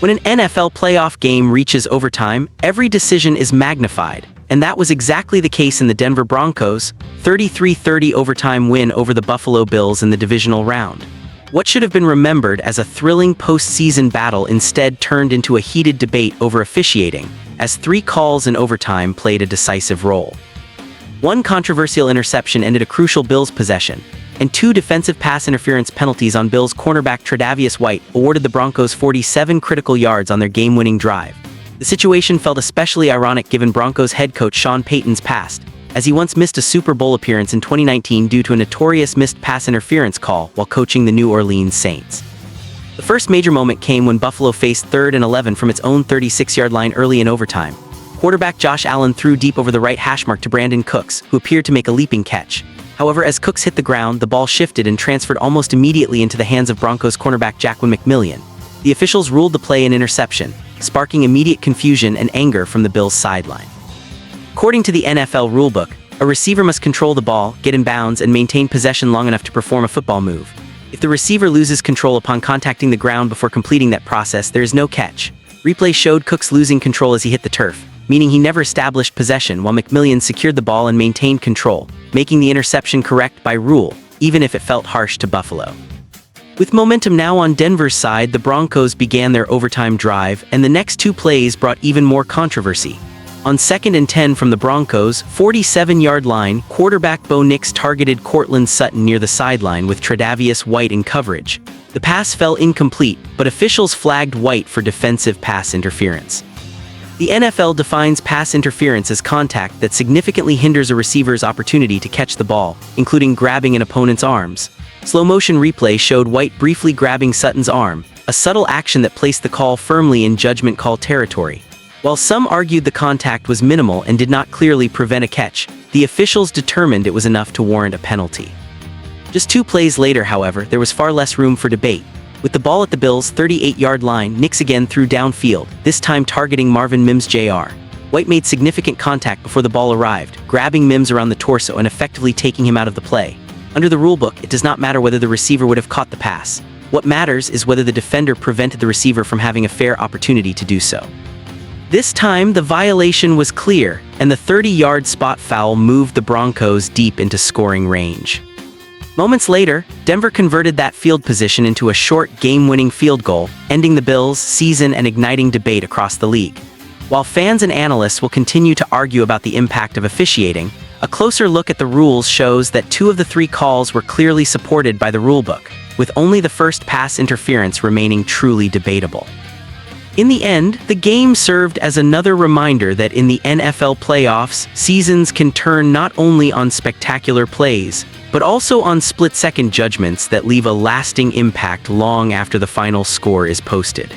When an NFL playoff game reaches overtime, every decision is magnified, and that was exactly the case in the Denver Broncos' 33-30 overtime win over the Buffalo Bills in the divisional round. What should have been remembered as a thrilling postseason battle instead turned into a heated debate over officiating, as 3 calls in overtime played a decisive role. One controversial interception ended a crucial Bills possession, and 2 defensive pass interference penalties on Bills cornerback Tre'Davious White awarded the Broncos 47 critical yards on their game-winning drive. The situation felt especially ironic given Broncos head coach Sean Payton's past, as he once missed a Super Bowl appearance in 2019 due to a notorious missed pass interference call while coaching the New Orleans Saints. The first major moment came when Buffalo faced 3rd and 11 from its own 36-yard line early in overtime. Quarterback Josh Allen threw deep over the right hash mark to Brandin Cooks, who appeared to make a leaping catch. However, as Cooks hit the ground, the ball shifted and transferred almost immediately into the hands of Broncos cornerback McMillian. The officials ruled the play an interception, sparking immediate confusion and anger from the Bills' sideline. According to the NFL rulebook, a receiver must control the ball, get in bounds, and maintain possession long enough to perform a football move. If the receiver loses control upon contacting the ground before completing that process, there is no catch. Replay showed Cooks losing control as he hit the turf, meaning he never established possession, while McMillian secured the ball and maintained control, making the interception correct by rule, even if it felt harsh to Buffalo. With momentum now on Denver's side, the Broncos began their overtime drive, and the next 2 plays brought even more controversy. On 2nd and 10 from the Broncos' 47-yard line, quarterback Bo Nix targeted Courtland Sutton near the sideline with Tre'Davious White in coverage. The pass fell incomplete, but officials flagged White for defensive pass interference. The NFL defines pass interference as contact that significantly hinders a receiver's opportunity to catch the ball, including grabbing an opponent's arms. Slow-motion replay showed White briefly grabbing Sutton's arm, a subtle action that placed the call firmly in judgment call territory. While some argued the contact was minimal and did not clearly prevent a catch, the officials determined it was enough to warrant a penalty. Just 2 plays later, however, there was far less room for debate. With the ball at the Bills' 38-yard line, Nix again threw downfield, this time targeting Marvin Mims Jr. White made significant contact before the ball arrived, grabbing Mims around the torso and effectively taking him out of the play. Under the rulebook, it does not matter whether the receiver would have caught the pass. What matters is whether the defender prevented the receiver from having a fair opportunity to do so. This time, the violation was clear, and the 30-yard spot foul moved the Broncos deep into scoring range. Moments later, Denver converted that field position into a short, game-winning field goal, ending the Bills' season and igniting debate across the league. While fans and analysts will continue to argue about the impact of officiating, a closer look at the rules shows that 2 of the 3 calls were clearly supported by the rulebook, with only the first pass interference remaining truly debatable. In the end, the game served as another reminder that in the NFL playoffs, seasons can turn not only on spectacular plays, but also on split-second judgments that leave a lasting impact long after the final score is posted.